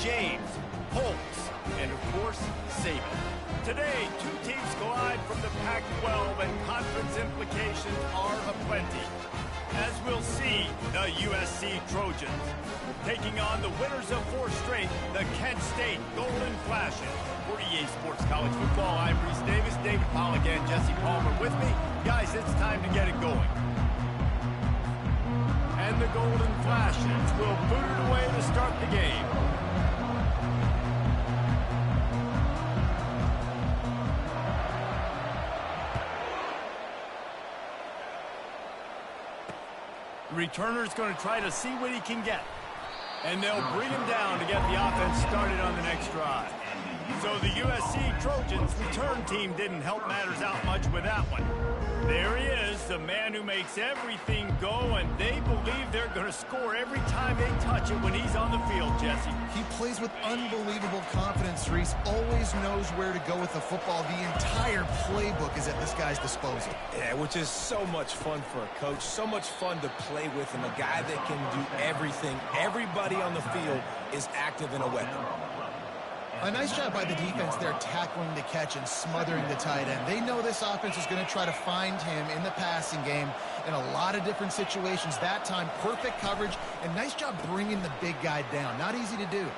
James, Holtz, and of course, Saban. Today, two teams collide from the Pac-12 and conference implications are aplenty. As we'll see, the USC Trojans taking on the winners of 4 straight, the Kent State Golden Flashes. For EA Sports College Football, I'm Reese Davis, David Pollack, and Jesse Palmer with me. Guys, it's time to get it going. And the Golden Flashes will boot it away to start the game. The returner's going to try to see what he can get. And they'll bring him down to get the offense started on the next drive. So the USC Trojans return team didn't help matters out much with that one. There he is, the man who makes everything go, and they believe they're going to score every time they touch it when he's on the field, Jesse. He plays with unbelievable confidence, Reese. Always knows where to go with the football. The entire playbook is at this guy's disposal. Yeah, which is so much fun for a coach. So much fun to play with him. A guy that can do everything. Everybody on the field is active in a weapon. A nice job by the defense there tackling the catch and smothering the tight end. They know this offense is going to try to find him in the passing game in a lot of different situations. That time, perfect coverage, and nice job bringing the big guy down. Not easy to do.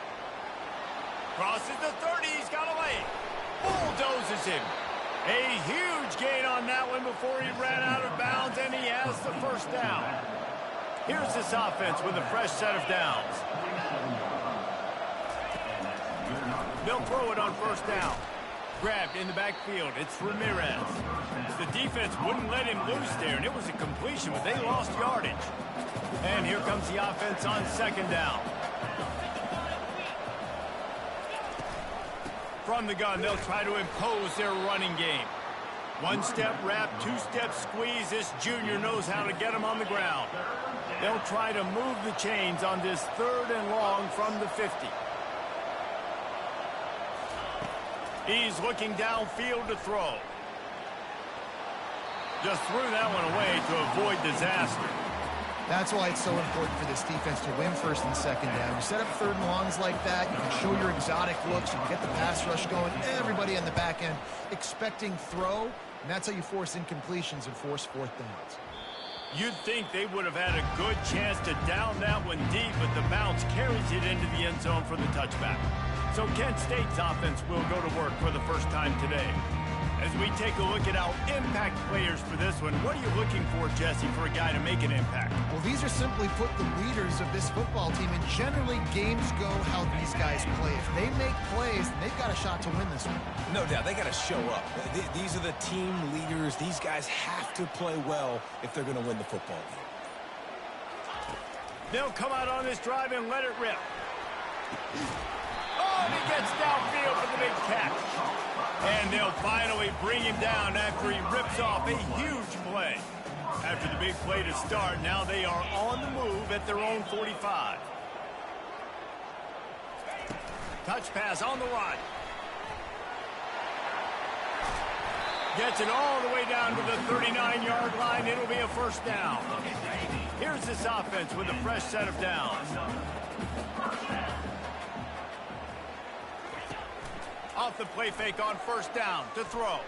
Crosses the 30, he's got away. Bulldozes him. A huge gain on that one before he ran out of bounds, and he has the first down. Here's this offense with a fresh set of downs. They'll throw it on first down. Grabbed in the backfield. It's Ramirez. The defense wouldn't let him loose there, and it was a completion, but they lost yardage. And here comes the offense on second down. From the gun, they'll try to impose their running game. One-step wrap, two-step squeeze. This junior knows how to get him on the ground. They'll try to move the chains on this 3rd and long from the 50. He's looking downfield to throw. Just threw that one away to avoid disaster. That's why it's so important for this defense to win 1st and 2nd down. You set up 3rd and longs like that, you can show your exotic looks, you can get the pass rush going, everybody on the back end expecting throw, and that's how you force incompletions and force 4th downs. You'd think they would have had a good chance to down that one deep, but the bounce carries it into the end zone for the touchback. So Kent State's offense will go to work for the first time today. As we take a look at our impact players for this one, what are you looking for, Jesse, for a guy to make an impact? Well, these are simply put the leaders of this football team, and generally games go how these guys play. If they make plays, they've got a shot to win this one. No doubt, they got to show up. These are the team leaders. These guys have to play well if they're going to win the football game. They'll come out on this drive and let it rip. Oh, and he gets downfield for the big catch. And they'll finally bring him down after he rips off a huge play. After the big play to start, now they are on the move at their own 45. Touch pass on the run. Gets it all the way down to the 39-yard line. It'll be a first down. Here's this offense with a fresh set of downs. Off the play fake on first down to throw.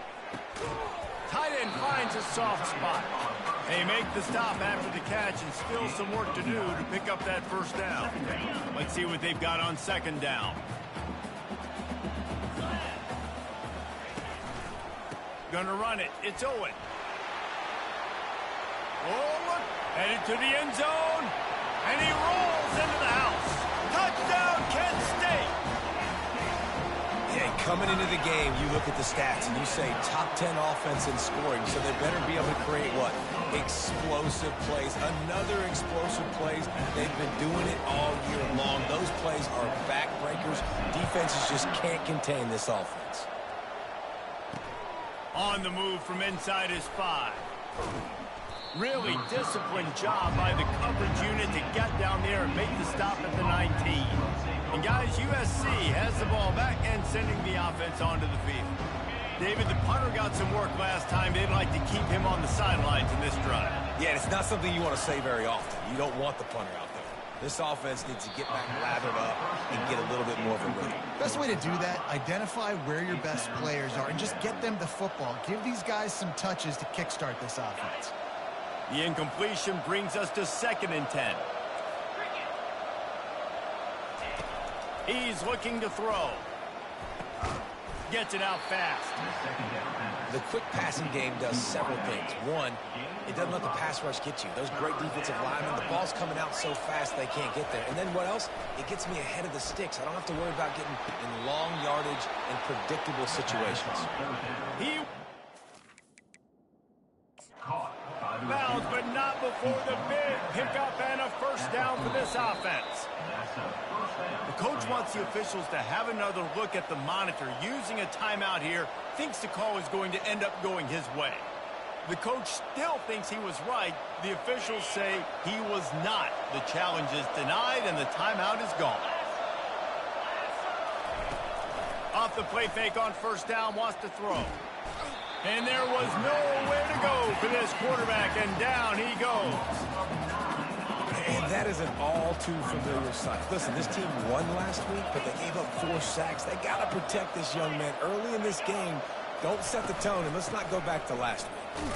Tight end finds a soft spot. They make the stop after the catch and still some work to do to pick up that first down. Let's see what they've got on second down. Gonna run it. It's Owen. Oh, look. Headed to the end zone. And he rolls into the house. Touchdown, Kent State. Yeah, coming into the game, you look at the stats and you say top 10 offense in scoring, so they better be able to create what? Explosive plays. Another explosive plays. They've been doing it all year long. Those plays are backbreakers. Defenses just can't contain this offense. On the move from inside his 5. Really disciplined job by the coverage unit to get down there and make the stop at the 19. And guys, USC has the ball back and sending the offense onto the field. David, the punter got some work last time. They'd like to keep him on the sidelines in this drive. Yeah, it's not something you want to say very often. You don't want the punter out there. This offense needs to get back lathered up and get a little bit more of a rhythm. Best way to do that, identify where your best players are and just get them the football. Give these guys some touches to kickstart this offense. The incompletion brings us to 2nd and 10. He's looking to throw. Gets it out fast. The quick passing game does several things. One, it doesn't let the pass rush get you. Those great defensive linemen, the ball's coming out so fast they can't get there. And then what else? It gets me ahead of the sticks. I don't have to worry about getting in long yardage and predictable situations. He bounds, but not before the big pickup and a first down for this offense. The coach wants the officials to have another look at the monitor. Using a timeout here, thinks the call is going to end up going his way. The coach still thinks he was right. The officials say he was not. The challenge is denied and the timeout is gone. Off the play fake on first down, wants to throw. And there was nowhere to go for this quarterback, and down he goes. And that is an all-too-familiar sight. Listen, this team won last week, but they gave up 4 sacks. They got to protect this young man early in this game. Don't set the tone, and let's not go back to last week.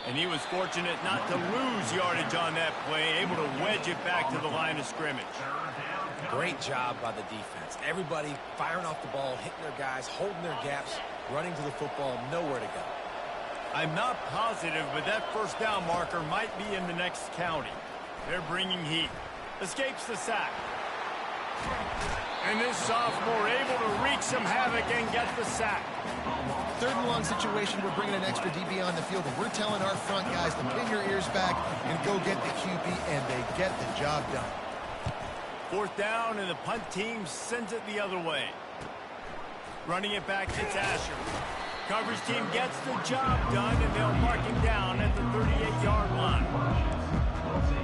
And he was fortunate not to lose yardage on that play, able to wedge it back to the line of scrimmage. Great job by the defense. Everybody firing off the ball, hitting their guys, holding their gaps, running to the football, nowhere to go. I'm not positive, but that first down marker might be in the next county. They're bringing heat. Escapes the sack. And this sophomore able to wreak some havoc and get the sack. 3rd and long situation, we're bringing an extra DB on the field, and we're telling our front guys to pin your ears back and go get the QB, and they get the job done. 4th down, and the punt team sends it the other way. Running it back, it's Asher. Coverage team gets the job done, and they'll mark him down at the 38-yard line.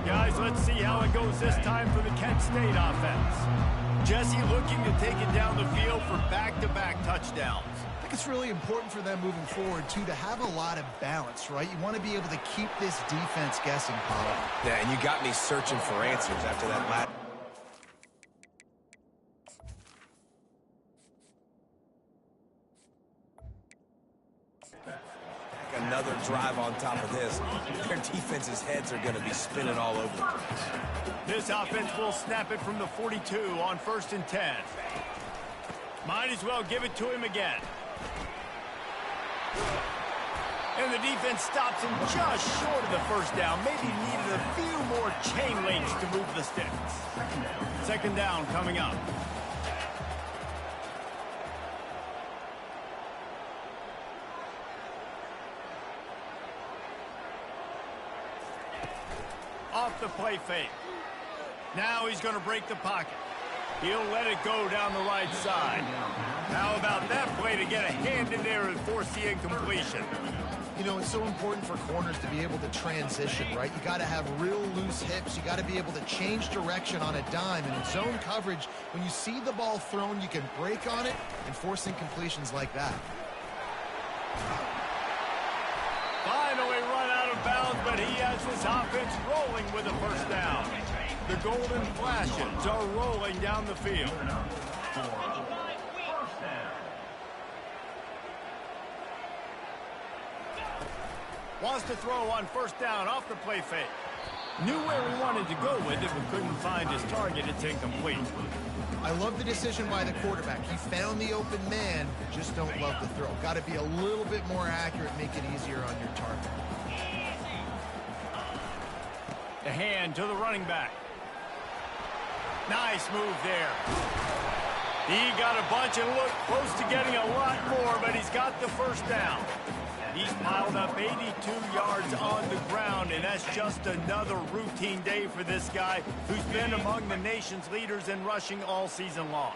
Guys, let's see how it goes this time for the Kent State offense. Jesse looking to take it down the field for back-to-back touchdowns. I think it's really important for them moving forward, too, to have a lot of balance, right? You want to be able to keep this defense guessing, Paul. Yeah, and you got me searching for answers after that last. Another drive on top of this. Their defense's heads are going to be spinning all over the place. This offense will snap it from the 42 on 1st and 10. Might as well give it to him again. And the defense stops him just short of the first down. Maybe needed a few more chain links to move the sticks. 2nd down coming up. Off the play fake. Now he's going to break the pocket. He'll let it go down the right side. How about that play to get a hand in there and force the incompletion? You know, it's so important for corners to be able to transition, right? You got to have real loose hips. You got to be able to change direction on a dime. And in zone coverage, when you see the ball thrown, you can break on it and force incompletions like that. Finally run out of bounds, but he has his offense rolling with a first down. The Golden Flashes are rolling down the field. Wants to throw on 1st down off the play fake. Knew where he wanted to go with it, but couldn't find his target. It's incomplete. I love the decision by the quarterback. He found the open man, just don't love the throw. Got to be a little bit more accurate, make it easier on your target. The hand to the running back. Nice move there. He got a bunch and looked close to getting a lot more, but he's got the first down. He's piled up 82 yards on the ground, and that's just another routine day for this guy who's been among the nation's leaders in rushing all season long.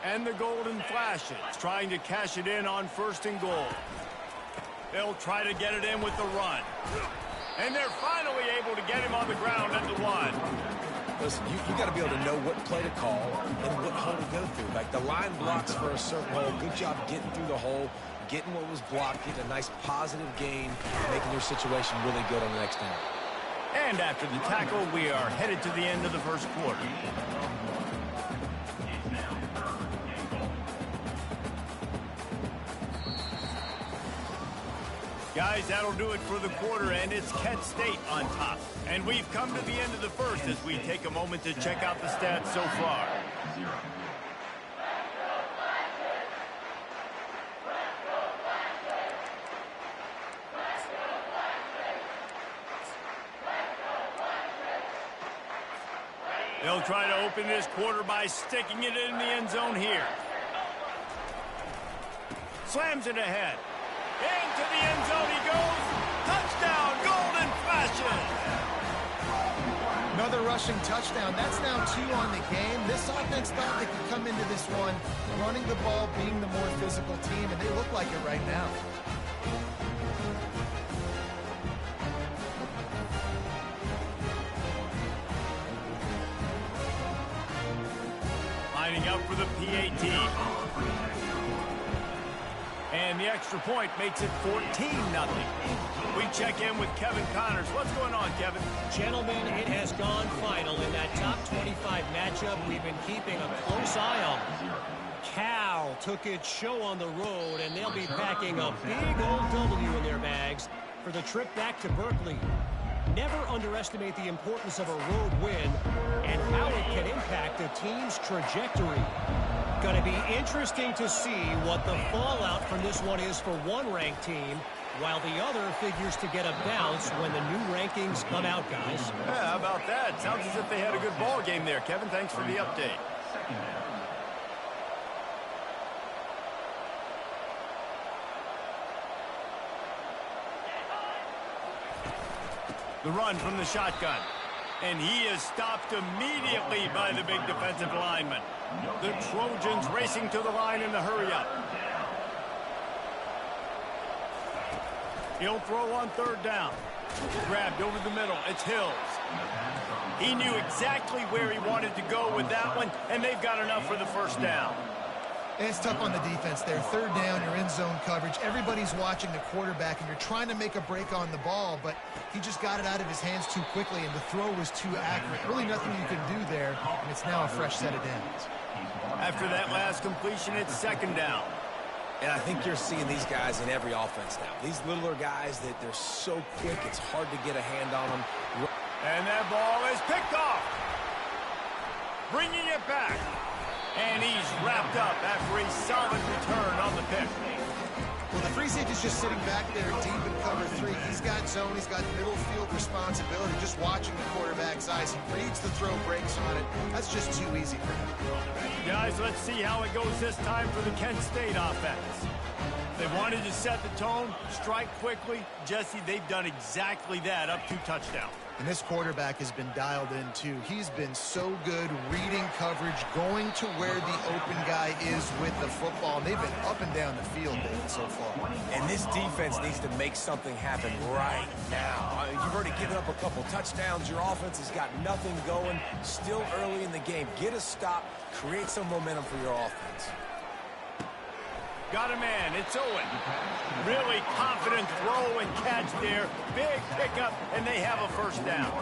And the Golden Flashes trying to cash it in on 1st and goal. They'll try to get it in with the run. And they're finally able to get him on the ground at the 1. Listen, you got to be able to know what play to call and what hole to go through. Like the line blocks for a certain hole. Good job getting through the hole, getting what was blocked, getting a nice positive gain, making your situation really good on the next down. And after the tackle, we are headed to the end of the first quarter. Guys, that'll do it for the quarter, and it's Kent State on top. And we've come to the end of the first as we take a moment to check out the stats so far. They'll try to open this quarter by sticking it in the end zone here. Slams it ahead. Into the end zone he goes. Touchdown, Golden fashion. Another rushing touchdown. That's now 2 on the game. This offense thought they could come into this one running the ball, being the more physical team, and they look like it right now. Lining up for the PAT. And the extra point makes it 14-0. We check in with Kevin Connors. What's going on, Kevin? Gentlemen, it has gone final in that top 25 matchup we've been keeping a close eye on. Cal took its show on the road, and they'll be packing a big old W in their bags for the trip back to Berkeley. Never underestimate the importance of a road win and how it can impact a team's trajectory. Going to be interesting to see what the fallout from this one is for one ranked team, while the other figures to get a bounce when the new rankings come out, guys. Yeah, how about that? Sounds as if they had a good ball game there, Kevin. Thanks for the update. The run from the shotgun. And he is stopped immediately by the big defensive lineman. The Trojans racing to the line in the hurry-up. He'll throw on third down. Grabbed over the middle. It's Hills. He knew exactly where he wanted to go with that one, and they've got enough for the first down. And it's tough on the defense there. Third down, you're in zone coverage. Everybody's watching the quarterback, and you're trying to make a break on the ball, but he just got it out of his hands too quickly, and the throw was too accurate. Really nothing you can do there, and it's now a fresh set of downs. After that last completion, it's second down. And I think you're seeing these guys in every offense now. These littler guys, that they're so quick, it's hard to get a hand on them. And that ball is picked off. Bringing it back. And he's wrapped up after a solid return on the pick. Well, the free safety's just sitting back there deep in cover 3. He's got zone. He's got middle field responsibility. Just watching the quarterback's eyes. He reads the throw, breaks on it. That's just too easy for him. Guys, let's see how it goes this time for the Kent State offense. They wanted to set the tone, strike quickly. Jesse, they've done exactly that, up 2 touchdowns. And this quarterback has been dialed in, too. He's been so good reading coverage, going to where the open guy is with the football. And they've been up and down the field, David, so far. And this defense needs to make something happen right now. You've already given up a couple touchdowns. Your offense has got nothing going. Still early in the game. Get a stop. Create some momentum for your offense. Got a man. It's Owen. Really confident throw and catch there. Big pickup, and they have a first down.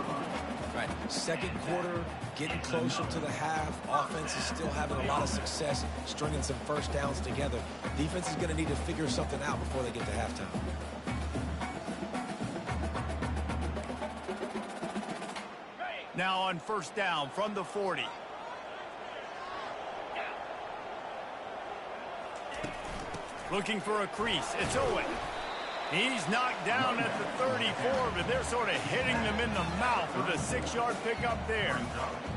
Right. Second quarter, getting closer to the half. Offense is still having a lot of success stringing some first downs together. Defense is going to need to figure something out before they get to halftime. Now on first down from the 40. Looking for a crease. It's Owen. He's knocked down at the 34, but they're sort of hitting them in the mouth with a 6-yard pickup there.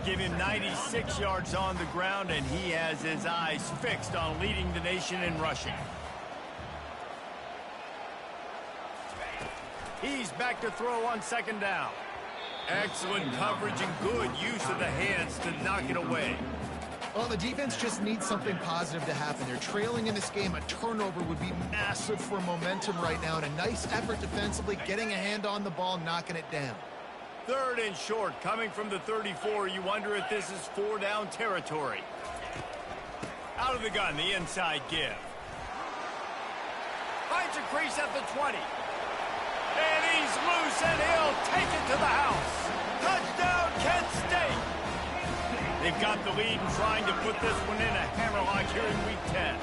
Give him 96 yards on the ground, and he has his eyes fixed on leading the nation in rushing. He's back to throw on second down. Excellent coverage and good use of the hands to knock it away. Well, the defense just needs something positive to happen. They're trailing in this game. A turnover would be massive for momentum right now, and a nice effort defensively, getting a hand on the ball, knocking it down. Third and short, coming from the 34. You wonder if this is 4-down territory. Out of the gun, the inside give. Finds a crease at the 20. And he's loose, and he'll take it to the house. Touchdown, Kent State. They've got the lead and trying to put this one in a hammerlock here in Week 10.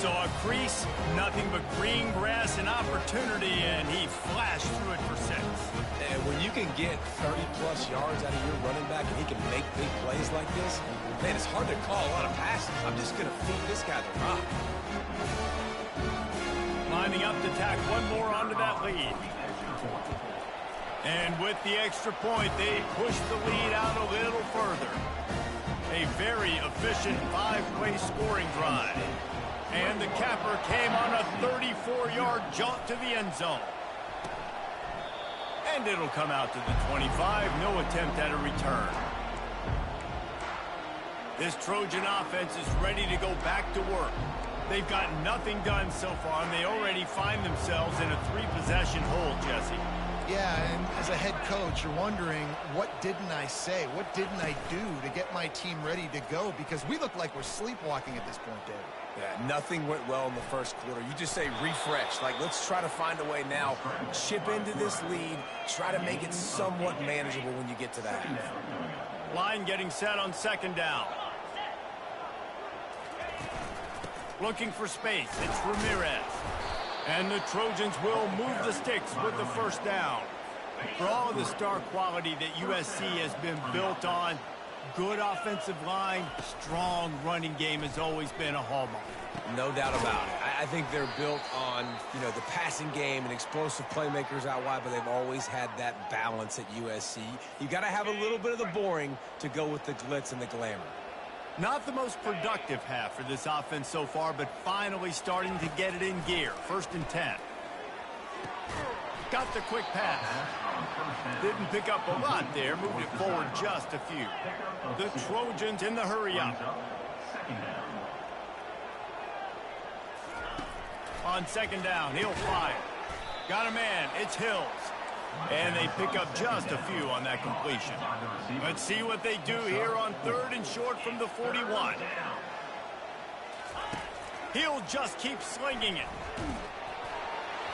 So a crease, nothing but green grass and opportunity, and he flashed through it for 6. And when you can get 30-plus yards out of your running back and he can make big plays like this, man, it's hard to call a lot of passes. I'm just going to feed this guy the rock. Lining up to tack one more onto that lead. And with the extra point, they push the lead out a little further. A very efficient 5-play scoring drive. And the capper came on a 34-yard jaunt to the end zone. And it'll come out to the 25. No attempt at a return. This Trojan offense is ready to go back to work. They've got nothing done so far, and they already find themselves in a 3-possession hole, Jesse. Yeah, and as a head coach, you're wondering, what didn't I say? What didn't I do to get my team ready to go? Because we look like we're sleepwalking at this point, David. Yeah, nothing went well in the first quarter. You just say refresh. Like, let's try to find a way now. Chip into this lead. Try to make it somewhat manageable when you get to that half. Line getting set on 2nd down. Looking for space. It's Ramirez. And the Trojans will move the sticks with the 1st down. For all of the star quality that USC has been built on, good offensive line, strong running game has always been a hallmark. No doubt about it. I think they're built on, the passing game and explosive playmakers out wide, but they've always had that balance at USC. You got to have a little bit of the boring to go with the glitz and the glamour. Not the most productive half for this offense so far, but finally starting to get it in gear. 1st and 10. Got the quick pass. Didn't pick up a lot there. Moved it forward just a few. The Trojans in the hurry up. On 2nd down, he'll fire. Got a man. It's Hills. And they pick up just a few on that completion. Let's see what they do here on 3rd and short from the 41. He'll just keep slinging it.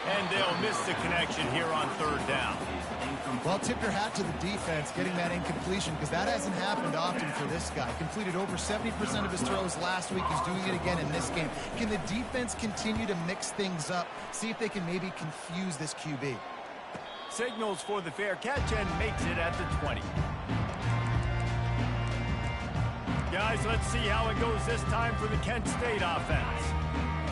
And they'll miss the connection here on 3rd down. Well, tip your hat to the defense getting that incompletion, because that hasn't happened often for this guy. Completed over 70% of his throws last week. He's doing it again in this game. Can the defense continue to mix things up? See if they can maybe confuse this QB. Signals for the fair catch and makes it at the 20. Guys, let's see how it goes this time for the Kent State offense.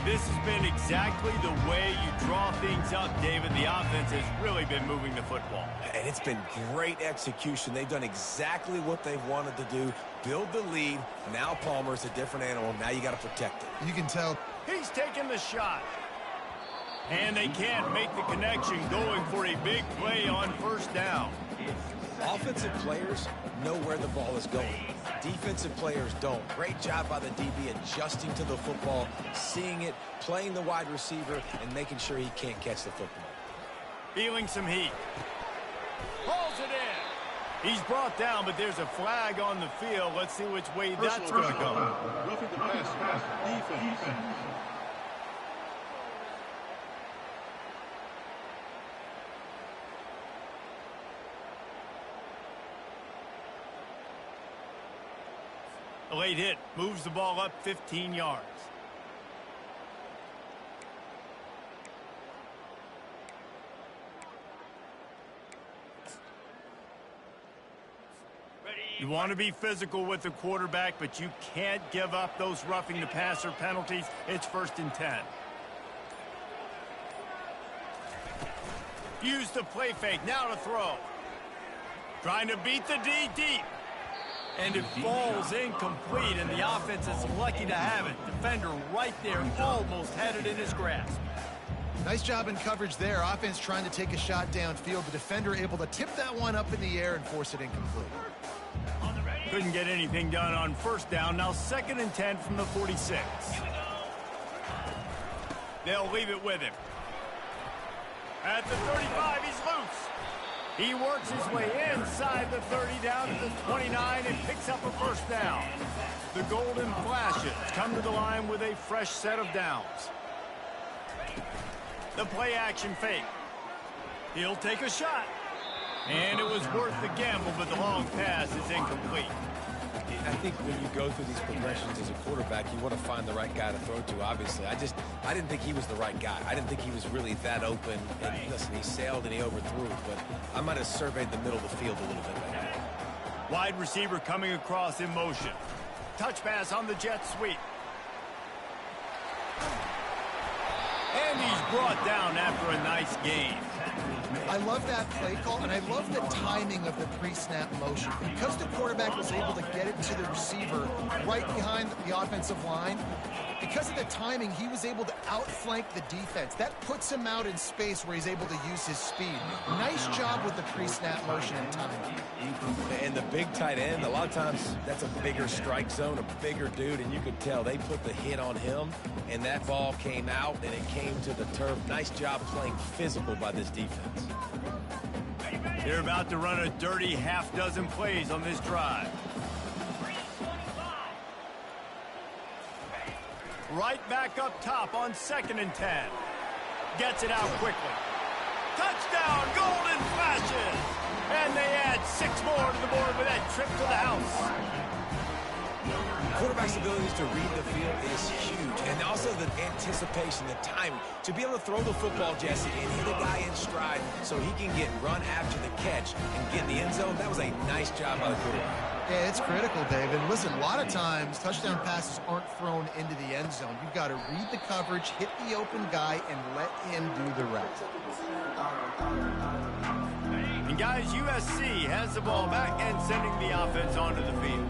This has been exactly the way you draw things up, David. The offense has really been moving the football. And it's been great execution. They've done exactly what they've wanted to do. Build the lead. Now Palmer's a different animal. Now you got to protect it. You can tell. He's taking the shot. And they can't make the connection, going for a big play on 1st down. Offensive players know where the ball is going. Defensive players don't. Great job by the DB adjusting to the football, seeing it, playing the wide receiver, and making sure he can't catch the football. Feeling some heat. Hauls it in. He's brought down, but there's a flag on the field. Let's see which way that's going to go. Roughing the pass. Defense. A late hit moves the ball up 15 yards. You want to be physical with the quarterback, but you can't give up those roughing the passer penalties. It's 1st and 10. Use the play fake. Now to throw. Trying to beat the D deep. And it falls incomplete, and the offense is lucky to have it. Defender right there, almost had it in his grasp. Nice job in coverage there. Offense trying to take a shot downfield. The defender able to tip that one up in the air and force it incomplete. Couldn't get anything done on 1st down. Now 2nd and 10 from the 46. They'll leave it with him. At the 35, he's loose. He works his way inside the 30 down to the 29 and picks up a 1st down. The Golden Flashes come to the line with a fresh set of downs. The play action fake. He'll take a shot. And it was worth the gamble, but the long pass is incomplete. I think when you go through these progressions as a quarterback, you want to find the right guy to throw to, obviously. I didn't think he was the right guy. I didn't think he was really that open. And listen, he sailed and he overthrew, but I might have surveyed the middle of the field a little bit better. Wide receiver coming across in motion. Touch pass on the jet sweep. And he's brought down after a nice gain. I love that play call, and I love the timing of the pre-snap motion. Because the quarterback was able to get it to the receiver right behind the offensive line, because of the timing, he was able to outflank the defense. That puts him out in space where he's able to use his speed. Nice job with the pre-snap motion and timing. And the big tight end, a lot of times that's a bigger strike zone, a bigger dude, and you could tell they put the hit on him, and that ball came out, and it came to the turf. Nice job playing physical by this defense. They're about to run a dirty half-dozen plays on this drive. Right back up top on 2nd and 10. Gets it out quickly. Touchdown, Golden Flashes! And they add 6 more to the board with that trip to the house. Quarterback's abilities to read the field is huge. And also the anticipation, the timing. To be able to throw the football, Jesse, and hit a guy in stride so he can get run after the catch and get in the end zone, that was a nice job by the quarterback. Yeah, it's critical, David. Listen, a lot of times touchdown passes aren't thrown into the end zone. You've got to read the coverage, hit the open guy, and let him do the rest. And guys, USC has the ball back and sending the offense onto the field.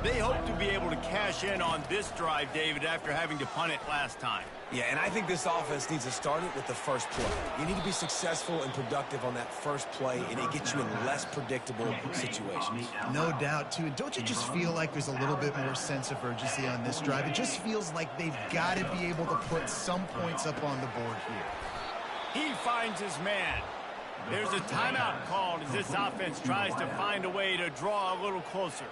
They hope to be able to cash in on this drive, David, after having to punt it last time. Yeah, and I think this offense needs to start it with the first play. You need to be successful and productive on that first play, and it gets you in less predictable situations. No doubt, too. And don't you just feel like there's a little bit more sense of urgency on this drive? It just feels like they've got to be able to put some points up on the board here. He finds his man. There's a timeout called as this offense tries to find a way to draw a little closer.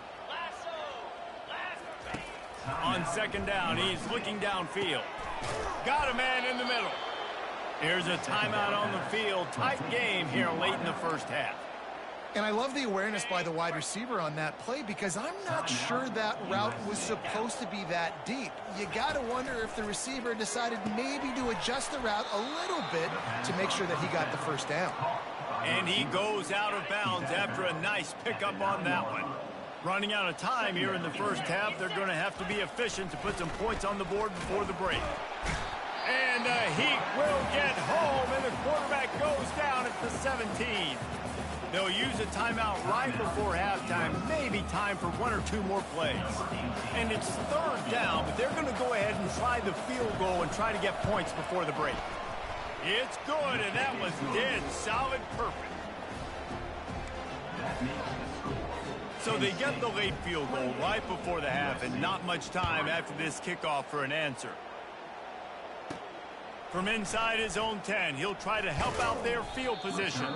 On 2nd down, he's looking downfield. Got a man in the middle. Here's a timeout on the field. Tight game here late in the first half. And I love the awareness by the wide receiver on that play because I'm not sure that route was supposed to be that deep. You got to wonder if the receiver decided maybe to adjust the route a little bit to make sure that he got the first down. And he goes out of bounds after a nice pickup on that one. Running out of time here in the first half, they're going to have to be efficient to put some points on the board before the break. And the Heat will get home, and the quarterback goes down at the 17. They'll use a timeout right before halftime, maybe time for 1 or 2 more plays. And it's 3rd down, but they're going to go ahead and try the field goal and try to get points before the break. It's good, and that was dead solid perfect. So they get the late field goal right before the half, and not much time after this kickoff for an answer. From inside his own 10, he'll try to help out their field position.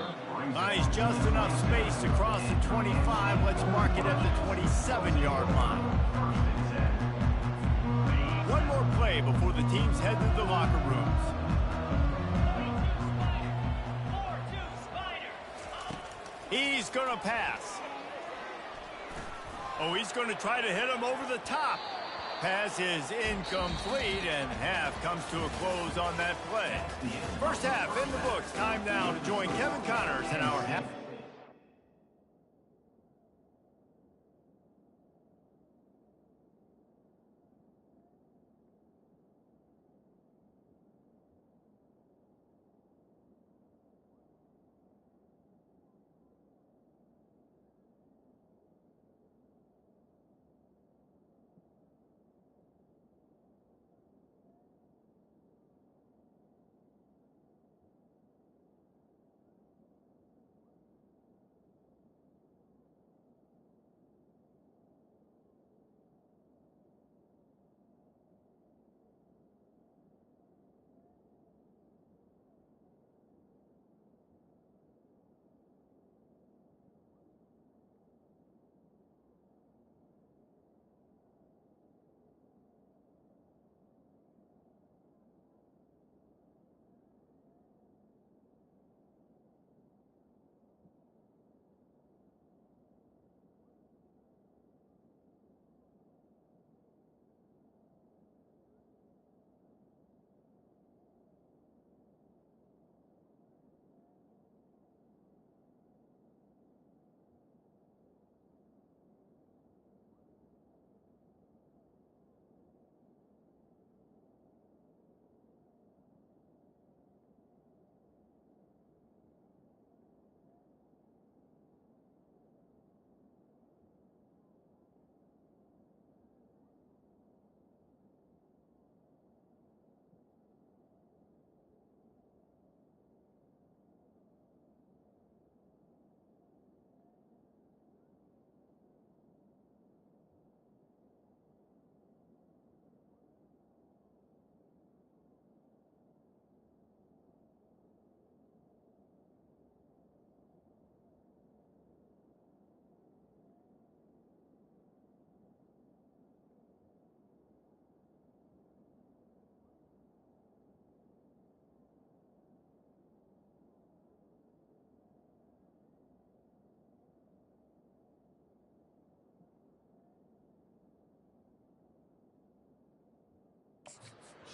Nice, just enough space to cross the 25. Let's mark it at the 27-yard line. One more play before the teams head to the locker rooms. He's going to pass. Oh, he's going to try to hit him over the top. Pass is incomplete, and half comes to a close on that play. First half in the books. Time now to join Kevin Connors in our half.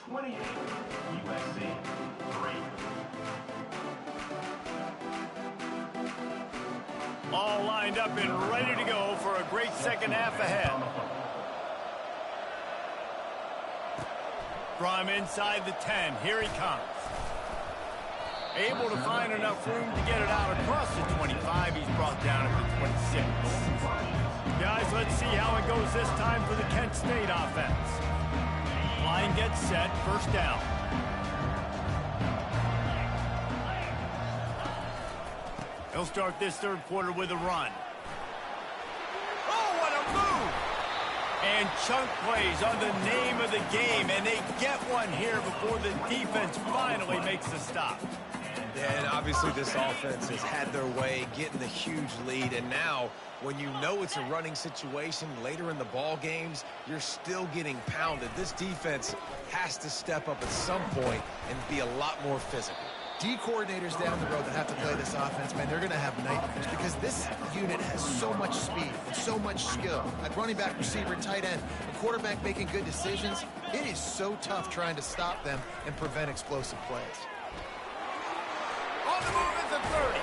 28, USC 3. All lined up and ready to go for a great second half ahead. From inside the 10, here he comes. Able to find enough room to get it out across the 25. He's brought down at the 26. Guys, let's see how it goes this time for the Kent State offense. Line gets set, first down. He'll start this third quarter with a run. Oh, what a move! And chunk plays on the name of the game, and they get one here before the defense finally makes the stop. Yeah, and obviously this offense has had their way, getting the huge lead, and now when you know it's a running situation later in the ball games, you're still getting pounded. This defense has to step up at some point and be a lot more physical. D coordinators down the road that have to play this offense, man, they're going to have nightmares because this unit has so much speed and so much skill. At running back, receiver, tight end, and quarterback making good decisions, it is so tough trying to stop them and prevent explosive plays. On the move at the 30.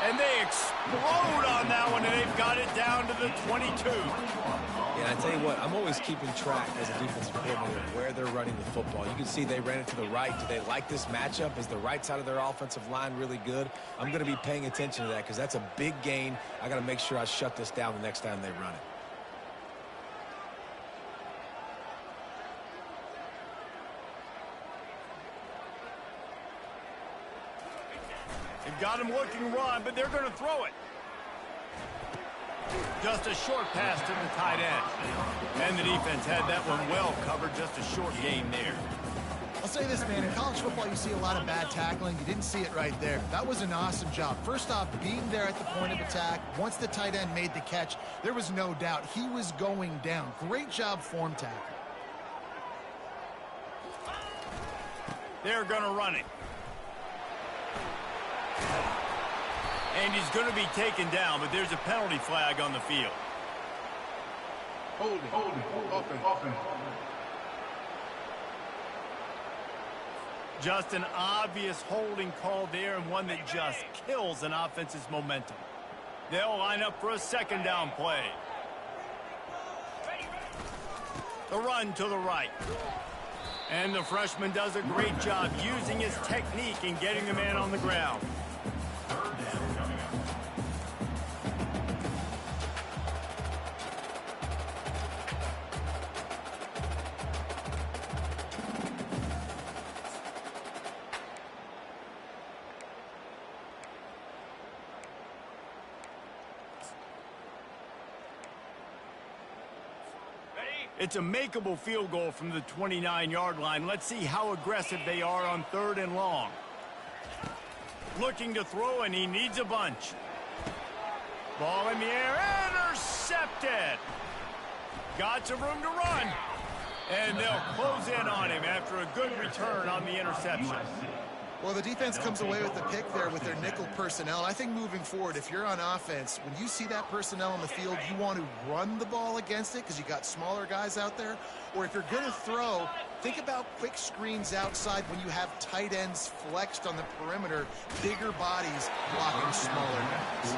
And they explode on that one, and they've got it down to the 22. Yeah, I tell you what, I'm always keeping track as a defensive coordinator where they're running the football. You can see they ran it to the right. Do they like this matchup? Is the right side of their offensive line really good? I'm going to be paying attention to that because that's a big gain. I got to make sure I shut this down the next time they run it. They've got him looking run, but they're going to throw it. Just a short pass to the tight end. And the defense had that one well covered, just a short gain there. I'll say this, man, in college football you see a lot of bad tackling. You didn't see it right there. That was an awesome job. First off, being there at the point of attack. Once the tight end made the catch, there was no doubt he was going down. Great job form tackle. They're going to run it. And he's going to be taken down, but there's a penalty flag on the field. Holding, offense. Just an obvious holding call there, and one that just kills an offense's momentum. They'll line up for a second down play. The run to the right. And the freshman does a great job using his technique and getting the man on the ground. It's a makeable field goal from the 29-yard line. Let's see how aggressive they are on 3rd and long. Looking to throw, and he needs a bunch. Ball in the air, intercepted. Got some room to run. And they'll close in on him after a good return on the interception. Well, the defense comes away with the pick there with their nickel personnel. And I think moving forward, if you're on offense, when you see that personnel on the field, you want to run the ball against it because you got smaller guys out there. Or if you're going to throw, think about quick screens outside when you have tight ends flexed on the perimeter, bigger bodies blocking smaller guys.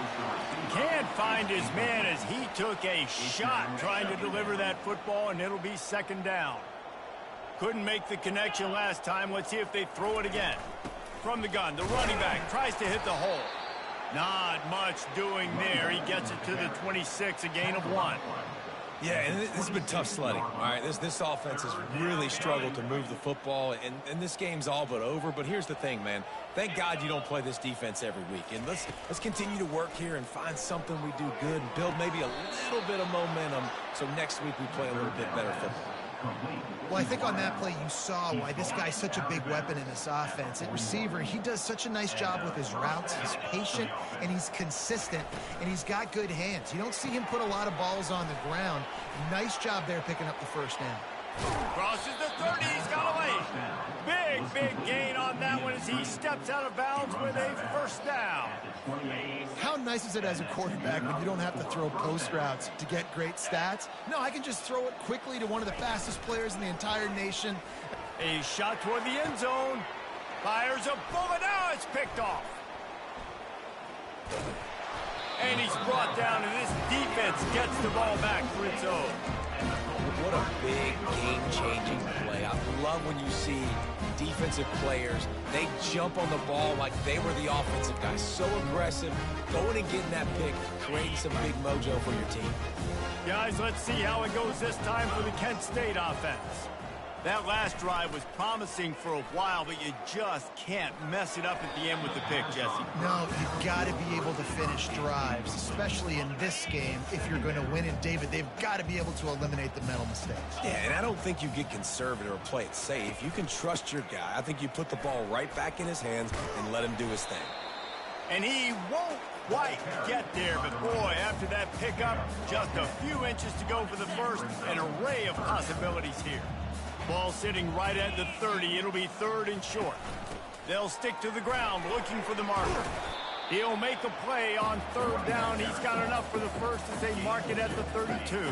Can't find his man as he took a shot trying to deliver that football, and it'll be second down. Couldn't make the connection last time. Let's see if they throw it again. From the gun, the running back tries to hit the hole. Not much doing there. He gets it to the 26, a gain of 1. Yeah, and this has been tough sledding. All right, this offense has really struggled to move the football, and this game's all but over. But here's the thing, man. Thank God you don't play this defense every week. And let's continue to work here and find something we do good and build maybe a little bit of momentum so next week we play a little bit better football. Well, I think on that play you saw why this guy's such a big weapon in this offense. At receiver, he does such a nice job with his routes. He's patient, and he's consistent, and he's got good hands. You don't see him put a lot of balls on the ground. Nice job there picking up the first down. Crosses the 30, he's got away. Big gain on that one as he steps out of bounds with a first down. How nice is it as a quarterback when you don't have to throw post routes to get great stats? No, I can just throw it quickly to one of the fastest players in the entire nation. A shot toward the end zone. Fires a bullet. Now it's picked off. And he's brought down, and this defense gets the ball back for its own. What a big game-changing play. I love when you see defensive players, they jump on the ball like they were the offensive guys. So aggressive, going and getting that pick, creating some big mojo for your team. Guys, let's see how it goes this time for the Kent State offense. That last drive was promising for a while, but you just can't mess it up at the end with the pick, Jesse. No, you've got to be able to finish drives, especially in this game. If you're going to win it, David, they've got to be able to eliminate the mental mistakes. Yeah, and I don't think you get conservative or play it safe. You can trust your guy. I think you put the ball right back in his hands and let him do his thing. And he won't quite get there, but boy, after that pickup, just a few inches to go for the first. An array of possibilities here. Ball sitting right at the 30. It'll be 3rd and short. They'll stick to the ground looking for the marker. He'll make a play on 3rd down. He's got enough for the first as they mark it at the 32.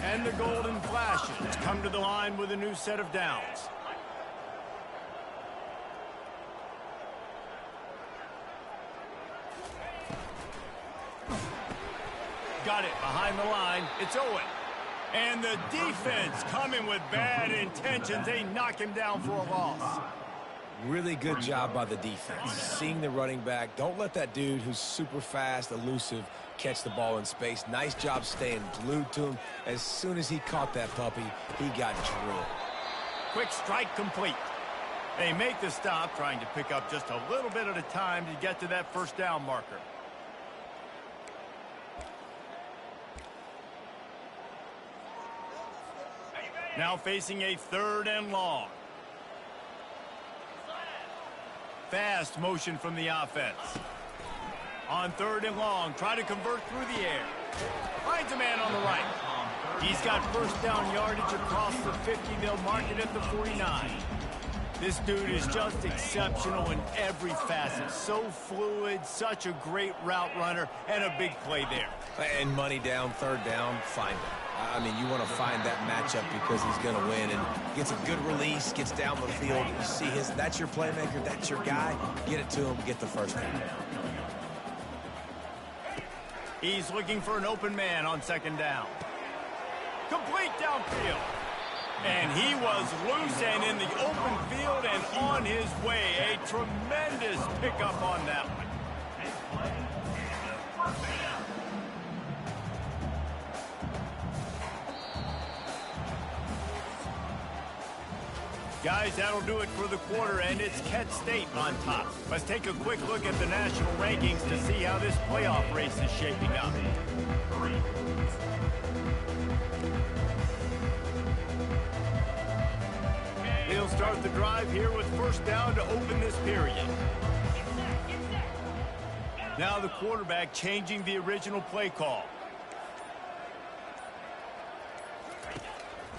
And the Golden Flashes come to the line with a new set of downs. Got it behind the line. It's Owen. And the defense coming with bad intentions. They knock him down for a loss. Really good job by the defense. Seeing the running back. Don't let that dude who's super fast, elusive, catch the ball in space. Nice job staying glued to him. As soon as he caught that puppy, he got drilled. Quick strike complete. They make the stop, trying to pick up just a little bit at a time to get to that 1st down marker. Now facing a 3rd and long. Fast motion from the offense. On 3rd and long, try to convert through the air. Finds a man on the right. He's got 1st down yardage across the 50. They'll mark it at the 49. This dude is just exceptional in every facet. So fluid, such a great route runner, and a big play there. And money down, 3rd down, find him. I mean, you want to find that matchup because he's going to win and gets a good release, gets down the field. You see that's your playmaker, that's your guy. Get it to him, get the 1st down. He's looking for an open man on 2nd down. Complete downfield. And he was loose and in the open field and on his way. A tremendous pickup on that one. Guys, that'll do it for the quarter, and it's Kent State on top. Let's take a quick look at the national rankings to see how this playoff race is shaping up. They'll start the drive here with 1st down to open this period. Now the quarterback changing the original play call.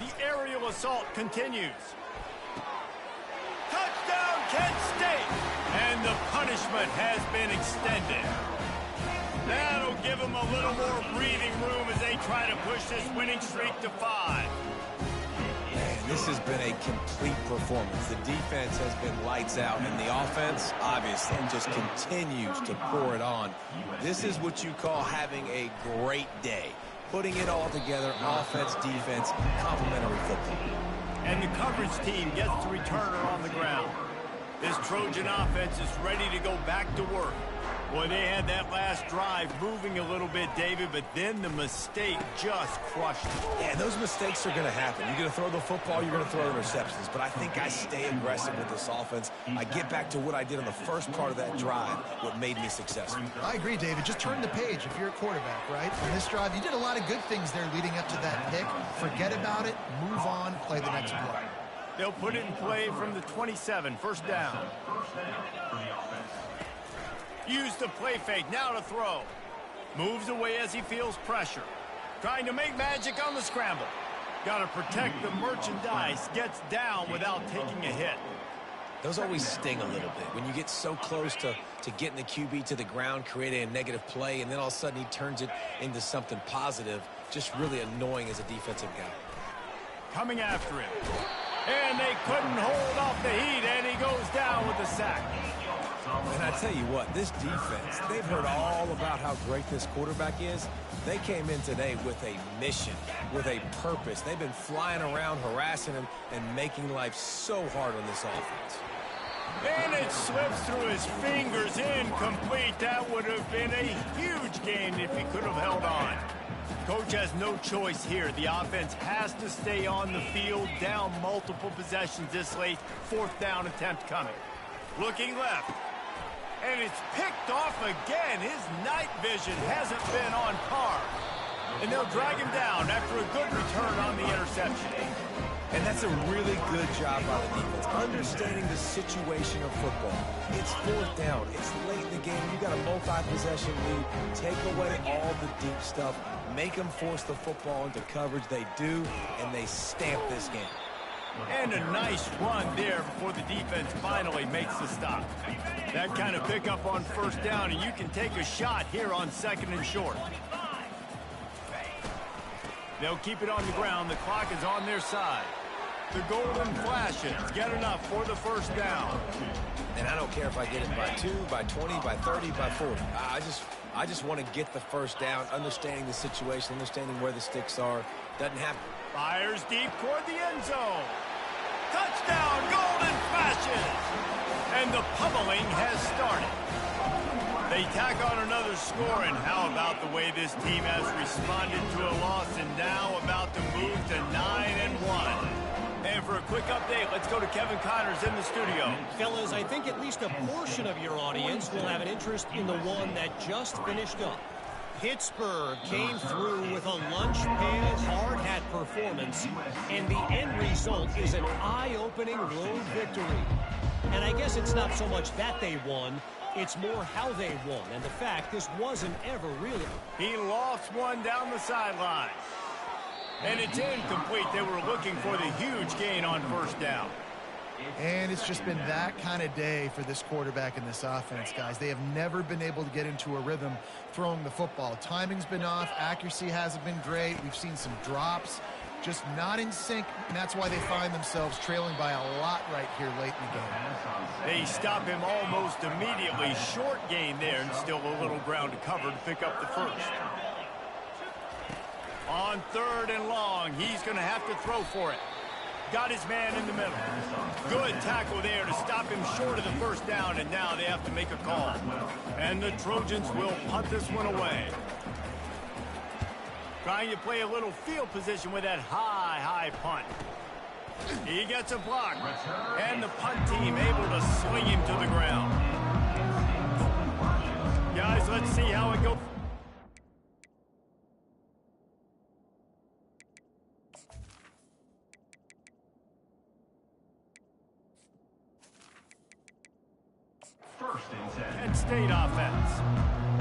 The aerial assault continues. Touchdown, Kent State! And the punishment has been extended. That'll give them a little more breathing room as they try to push this winning streak to 5. Man, this has been a complete performance. The defense has been lights out, and the offense, obviously, just continues to pour it on. This is what you call having a great day. Putting it all together, offense, defense, complementary football. And the coverage team gets the returner on the ground. This Trojan offense is ready to go back to work. Boy, they had that last drive moving a little bit, David, but then the mistake just crushed it. Yeah, those mistakes are going to happen. You're going to throw the football, you're going to throw interceptions. But I think I stay aggressive with this offense. I get back to what I did on the first part of that drive, what made me successful. I agree, David. Just turn the page if you're a quarterback, right? On this drive, you did a lot of good things there leading up to that pick. Forget about it, move on, play the next play. They'll put it in play from the 27, 1st down. Use the play fake, now to throw. Moves away as he feels pressure. Trying to make magic on the scramble. Got to protect the merchandise. Gets down without taking a hit. Those always sting a little bit. When you get so close to getting the QB to the ground, creating a negative play, and then all of a sudden he turns it into something positive, just really annoying as a defensive guy. Coming after him. And they couldn't hold off the heat, and he goes down with the sack. And I tell you what, this defense, they've heard all about how great this quarterback is. They came in today with a mission, with a purpose. They've been flying around, harassing him, and making life so hard on this offense. And it slips through his fingers, incomplete. That would have been a huge gain if he could have held on. Coach has no choice here. The offense has to stay on the field, down multiple possessions this late. 4th down attempt coming. Looking left. And it's picked off again. His night vision hasn't been on par. And they'll drag him down after a good return on the interception. And that's a really good job by the defense, understanding the situation of football. It's 4th down. It's late in the game. You got a multi-possession lead. Take away all the deep stuff. Make them force the football into coverage. They do, and they stamp this game. And a nice run there before the defense finally makes the stop. That kind of pickup on 1st down, and you can take a shot here on 2nd and short. They'll keep it on the ground. The clock is on their side. The golden flashes get enough for the 1st down. And I don't care if I get it by 2, by 20, by 30, by 40. I just want to get the 1st down, understanding the situation, understanding where the sticks are. Doesn't happen. Fires deep toward the end zone. Touchdown, golden flashes. And the pummeling has started. They tack on another score, and how about the way this team has responded to a loss and now about to move to 9-1. And for a quick update, let's go to Kevin Connors in the studio. Fellas, I think at least a portion of your audience will have an interest in the one that just finished up. Pittsburgh came through with a lunch pail hard hat performance, and the end result is an eye-opening road victory. And I guess it's not so much that they won, it's more how they won, and the fact this wasn't ever really. He lost one down the sideline. And it's incomplete. They were looking for the huge gain on 1st down. And it's just been that kind of day for this quarterback and this offense, guys. They have never been able to get into a rhythm throwing the football. Timing's been off. Accuracy hasn't been great. We've seen some drops. Just not in sync, and that's why they find themselves trailing by a lot right here late in the game. They stop him almost immediately. Short gain there, and still a little ground to cover to pick up the 1st. On 3rd and long, he's going to have to throw for it. Got his man in the middle. Good tackle there to stop him short of the 1st down, and now they have to make a call. And the Trojans will punt this one away. Trying to play a little field position with that high punt. He gets a block, and the punt team able to swing him to the ground. Guys, let's see how it goes. Penn State offense.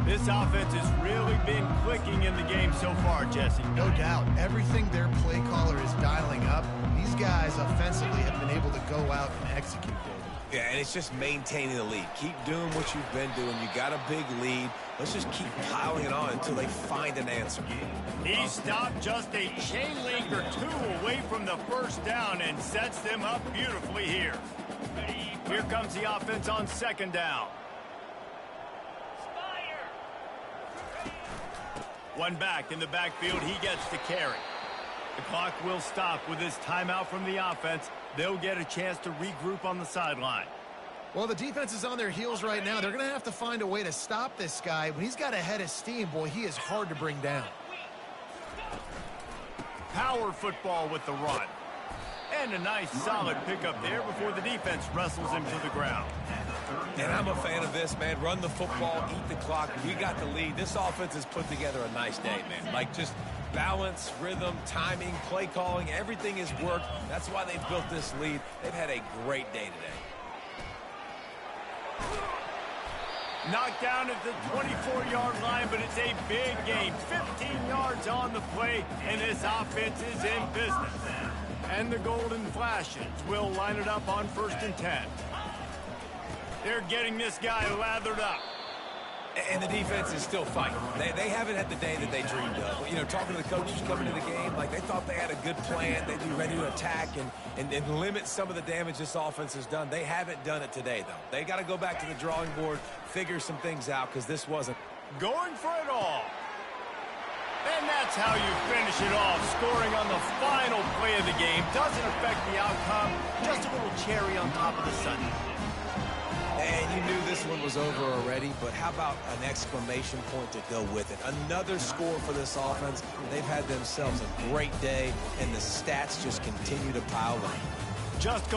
This offense has really been clicking in the game so far, Jesse. No doubt. Everything their play caller is dialing up, these guys offensively have been able to go out and execute, David. Yeah, and it's just maintaining the lead. Keep doing what you've been doing. You got a big lead. Let's just keep piling it on until they find an answer. He stopped just a chain link or 2 away from the 1st down and sets them up beautifully here. Here comes the offense on 2nd down. One back in the backfield. He gets to carry. The clock will stop with this timeout from the offense. They'll get a chance to regroup on the sideline. Well, the defense is on their heels right now. They're going to have to find a way to stop this guy. When he's got a head of steam, boy, he is hard to bring down. Power football with the run. And a nice solid pickup there before the defense wrestles him to the ground. And I'm a fan of this, man. Run the football, eat the clock. We got the lead. This offense has put together a nice day, man. Like just balance, rhythm, timing, play calling, everything has worked. That's why they've built this lead. They've had a great day today. Knocked down at the 24-yard line, but it's a big game. 15 yards on the play, and this offense is in business. And the Golden Flashes will line it up on 1st and 10. They're getting this guy lathered up. And the defense is still fighting. They haven't had the day that they dreamed of. You know, talking to the coaches coming into the game, like they thought they had a good plan. They'd be ready to attack and limit some of the damage this offense has done. They haven't done it today, though. They got to go back to the drawing board, figure some things out, because this wasn't. Going for it all. And that's how you finish it off. Scoring on the final play of the game doesn't affect the outcome. Just a little cherry on top of the sundae. And you knew this one was over already, but how about an exclamation point to go with it? Another score for this offense. They've had themselves a great day, and the stats just continue to pile up. Just